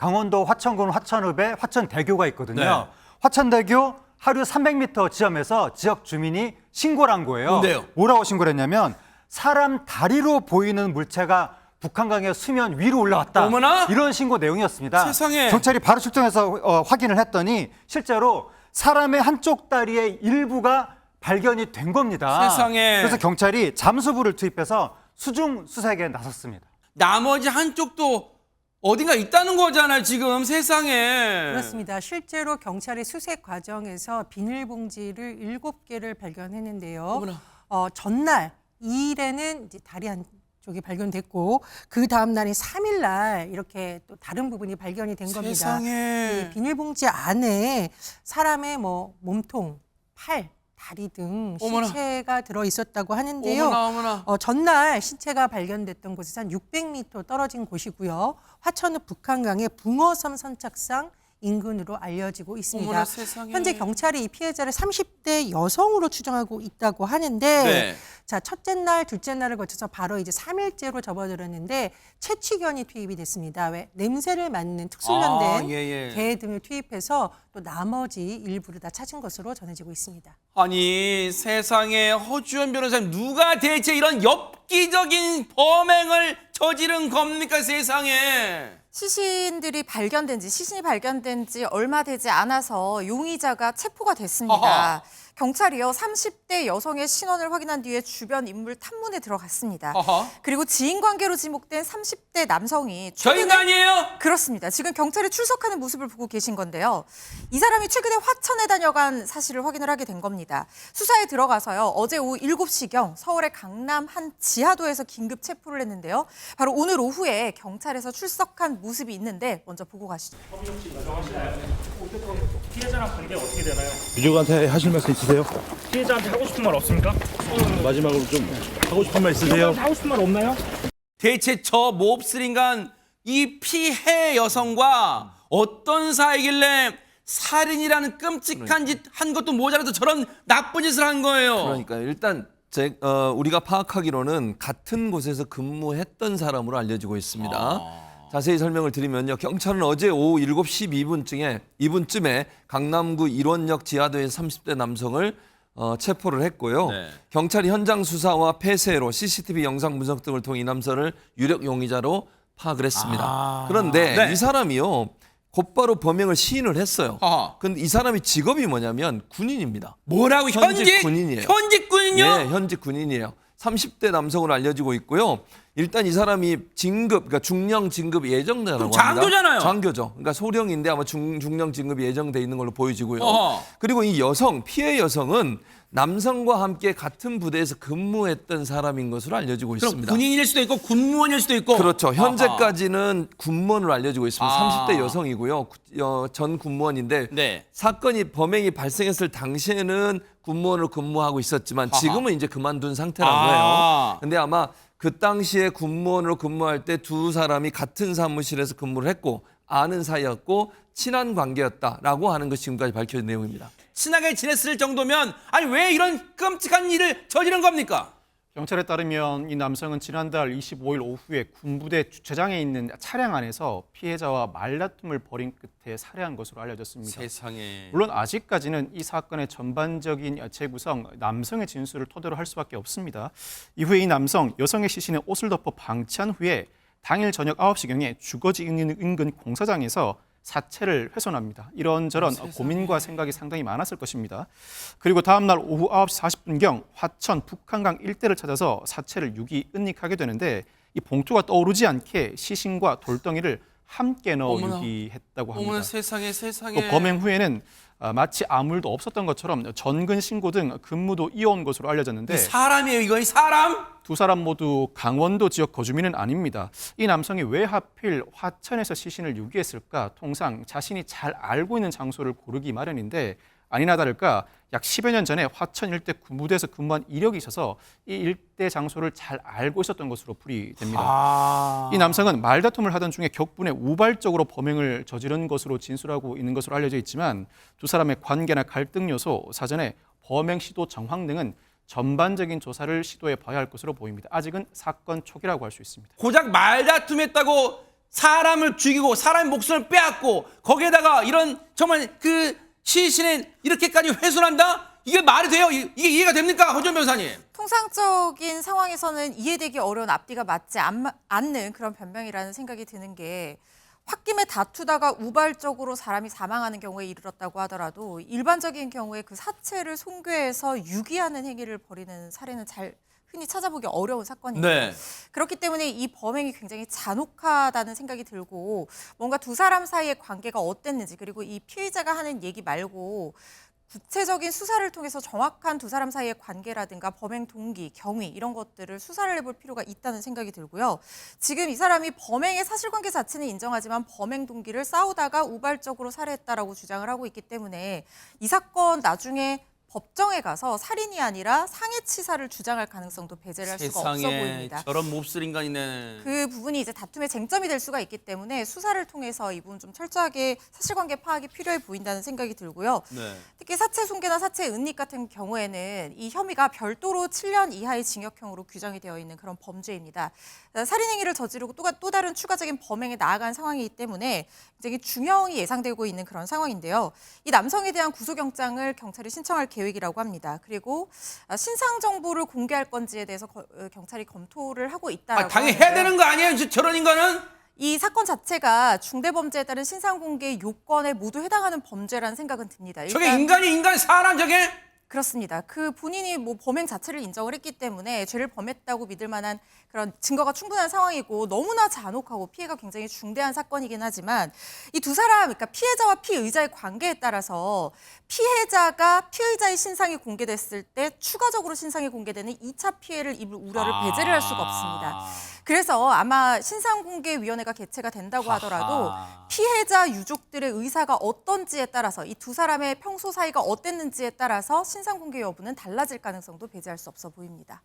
강원도 화천군 화천읍에 화천대교가 있거든요. 네. 화천대교 하류 300m 지점에서 지역 주민이 신고를 한 거예요. 뭔데요? 뭐라고 신고를 했냐면 사람 다리로 보이는 물체가 북한강의 수면 위로 올라왔다. 어머나! 이런 신고 내용이었습니다. 세상에! 경찰이 바로 출동해서 확인을 했더니 실제로 사람의 한쪽 다리의 일부가 발견이 된 겁니다. 세상에! 그래서 경찰이 잠수부를 투입해서 수중 수색에 나섰습니다. 나머지 한쪽도 어딘가 있다는 거잖아요, 지금 세상에. 그렇습니다. 실제로 경찰이 수색 과정에서 비닐봉지를 7개를 발견했는데요. 어머나. 전날 2일에는 이제 다리 한쪽이 발견됐고 그 다음 날인 3일 날 이렇게 또 다른 부분이 발견이 된 겁니다. 세상에. 이 비닐봉지 안에 사람의 몸통, 팔, 다리 등 어머나. 신체가 들어 있었다고 하는데요. 어머나. 전날 신체가 발견됐던 곳에서 한 600m 떨어진 곳이고요. 화천읍 북한강의 붕어섬 선착상 인근으로 알려지고 있습니다. 어머나, 세상에. 현재 경찰이 이 피해자를 30대 여성으로 추정하고 있다고 하는데 네. 자, 첫째 날, 둘째 날을 거쳐서 바로 이제 3일째로 접어들었는데 채취견이 투입이 됐습니다. 왜? 냄새를 맡는 특수련된 예. 개 등을 투입해서 또 나머지 일부를 다 찾은 것으로 전해지고 있습니다. 아니, 세상에 허주연 변호사님, 누가 대체 이런 엽기적인 범행을 저지른 겁니까, 세상에? 시신이 발견된 지 얼마 되지 않아서 용의자가 체포가 됐습니다. 아하. 경찰이요, 30대 여성의 신원을 확인한 뒤에 주변 인물 탐문에 들어갔습니다. 아하. 그리고 지인 관계로 지목된 30대 남성이 저 최근에 인간이에요? 그렇습니다. 지금 경찰이 출석하는 모습을 보고 계신 건데요. 이 사람이 최근에 화천에 다녀간 사실을 확인을 하게 된 겁니다. 수사에 들어가서요. 어제 오후 7시경 서울의 강남 한 지하도에서 긴급 체포를 했는데요. 바로 오늘 오후에 경찰에서 출석한 모습이 있는데 먼저 보고 가시죠. 피해자랑 관계 어떻게 되나요? 유족한테 하실 말씀 있으세요? 피해자한테 하고 싶은 말 없습니까? 마지막으로 좀 하고 싶은 말 있으세요? 피해자한테 하고 싶은 말 없나요? 대체 저 몹쓸 인간, 이 피해 여성과 어떤 사이길래 살인이라는 끔찍한 짓 한 것도 모자라도 저런 나쁜 짓을 한 거예요. 그러니까 일단 우리가 파악하기로는 같은 곳에서 근무했던 사람으로 알려지고 있습니다. 자세히 설명을 드리면요. 경찰은 어제 오후 7시 2분쯤에 강남구 일원역 지하도에서 30대 남성을 체포를 했고요. 네. 경찰이 현장 수사와 폐쇄로 CCTV 영상 분석 등을 통해 이 남성을 유력 용의자로 파악을 했습니다. 그런데 네. 이 사람이요. 곧바로 범행을 시인을 했어요. 아하. 근데 이 사람이 직업이 뭐냐면 군인입니다. 뭐라고? 현직 군인이에요. 현직 군인요? 네, 현직 군인이에요. 30대 남성으로 알려지고 있고요. 일단 이 사람이 그러니까 중령 진급 예정자라고 그럼 합니다. 장교잖아요. 장교죠. 그러니까 소령인데 아마 중령 진급이 예정돼 있는 걸로 보여지고요. 어허. 그리고 이 피해 여성은 남성과 함께 같은 부대에서 근무했던 사람인 것으로 알려지고 그럼 있습니다. 군인일 수도 있고 군무원일 수도 있고. 그렇죠. 아하. 현재까지는 군무원으로 알려지고 있습니다. 아. 30대 여성이고요. 전 군무원인데 네. 범행이 발생했을 당시에는 군무원으로 근무하고 있었지만 아하. 지금은 이제 그만둔 상태라고 아. 해요. 근데 아마 그 당시에 군무원으로 근무할 때 두 사람이 같은 사무실에서 근무를 했고 아는 사이였고 친한 관계였다라고 하는 것이 지금까지 밝혀진 내용입니다. 친하게 지냈을 정도면 아니 왜 이런 끔찍한 일을 저지른 겁니까? 경찰에 따르면 이 남성은 지난달 25일 오후에 군부대 주차장에 있는 차량 안에서 피해자와 말다툼을 벌인 끝에 살해한 것으로 알려졌습니다. 세상에. 물론 아직까지는 이 사건의 전반적인 재구성, 남성의 진술을 토대로 할 수밖에 없습니다. 이후에 이 남성, 여성의 시신에 옷을 덮어 방치한 후에 당일 저녁 9시경에 주거지 인근 공사장에서 사체를 훼손합니다. 이런저런 고민과 생각이 상당히 많았을 것입니다. 그리고 다음 날 오후 9시 40분경 화천 북한강 일대를 찾아서 사체를 은닉하게 되는데 이 봉투가 떠오르지 않게 시신과 돌덩이를 함께 넣어 어머나. 유기했다고 합니다. 어머나 세상에. 또 범행 후에는 마치 아무 일도 없었던 것처럼 전근 신고 등 근무도 이어온 것으로 알려졌는데 사람이에요 이거 사람? 두 사람 모두 강원도 지역 거주민은 아닙니다. 이 남성이 왜 하필 화천에서 시신을 유기했을까? 통상 자신이 잘 알고 있는 장소를 고르기 마련인데 아니나 다를까 약 10여 년 전에 화천 일대 군부대에서 근무한 이력이 있어서 이 일대 장소를 잘 알고 있었던 것으로 풀이됩니다. 이 남성은 말다툼을 하던 중에 격분에 우발적으로 범행을 저지른 것으로 진술하고 있는 것으로 알려져 있지만 두 사람의 관계나 갈등 요소, 사전에 범행 시도 정황 등은 전반적인 조사를 시도해 봐야 할 것으로 보입니다. 아직은 사건 초기라고 할 수 있습니다. 고작 말다툼했다고 사람을 죽이고 사람의 목숨을 빼앗고 거기에다가 이런 정말 그 시신을 이렇게까지 훼손한다? 이게 말이 돼요? 이게 이해가 됩니까? 허준 변호사님. 통상적인 상황에서는 이해되기 어려운 앞뒤가 맞지 않는 그런 변명이라는 생각이 드는 게 홧김에 다투다가 우발적으로 사람이 사망하는 경우에 이르렀다고 하더라도 일반적인 경우에 그 사체를 손괴해서 유기하는 행위를 벌이는 사례는 잘 흔히 찾아보기 어려운 사건이에요. 네. 그렇기 때문에 이 범행이 굉장히 잔혹하다는 생각이 들고 뭔가 두 사람 사이의 관계가 어땠는지 그리고 이 피의자가 하는 얘기 말고 구체적인 수사를 통해서 정확한 두 사람 사이의 관계라든가 범행 동기, 경위 이런 것들을 수사를 해볼 필요가 있다는 생각이 들고요. 지금 이 사람이 범행의 사실관계 자체는 인정하지만 범행 동기를 싸우다가 우발적으로 살해했다라고 주장을 하고 있기 때문에 이 사건 나중에 법정에 가서 살인이 아니라 상해치사를 주장할 가능성도 배제를 할 수가 없어 세상에 보입니다. 저런 몹쓸 인간이네. 그 부분이 이제 다툼의 쟁점이 될 수가 있기 때문에 수사를 통해서 이 부분 좀 철저하게 사실관계 파악이 필요해 보인다는 생각이 들고요. 네. 특히 사체 손괴나 사체 은닉 같은 경우에는 이 혐의가 별도로 7년 이하의 징역형으로 규정이 되어 있는 그런 범죄입니다. 살인 행위를 저지르고 또 다른 추가적인 범행에 나아간 상황이기 때문에 굉장히 중형이 예상되고 있는 그런 상황인데요. 이 남성에 대한 구속영장을 경찰이 신청할 계획이라고 합니다. 그리고 신상 정보를 공개할 건지에 대해서 경찰이 검토를 하고 있다라고 당연히 해야 하는데요. 되는 거 아니에요? 저런 인간은? 이 사건 자체가 중대범죄에 따른 신상 공개 요건에 모두 해당하는 범죄라는 생각은 듭니다. 저게 인간이 인간 사람 저게? 그렇습니다. 그 본인이 뭐 범행 자체를 인정을 했기 때문에 죄를 범했다고 믿을 만한 그런 증거가 충분한 상황이고 너무나 잔혹하고 피해가 굉장히 중대한 사건이긴 하지만 이 두 사람, 그러니까 피해자와 피의자의 관계에 따라서 피해자가 피의자의 신상이 공개됐을 때 추가적으로 신상이 공개되는 2차 피해를 입을 우려를 배제를 할 수가 없습니다. 그래서 아마 신상공개위원회가 개최가 된다고 하더라도 피해자 유족들의 의사가 어떤지에 따라서 이 두 사람의 평소 사이가 어땠는지에 따라서 신상공개 여부는 달라질 가능성도 배제할 수 없어 보입니다.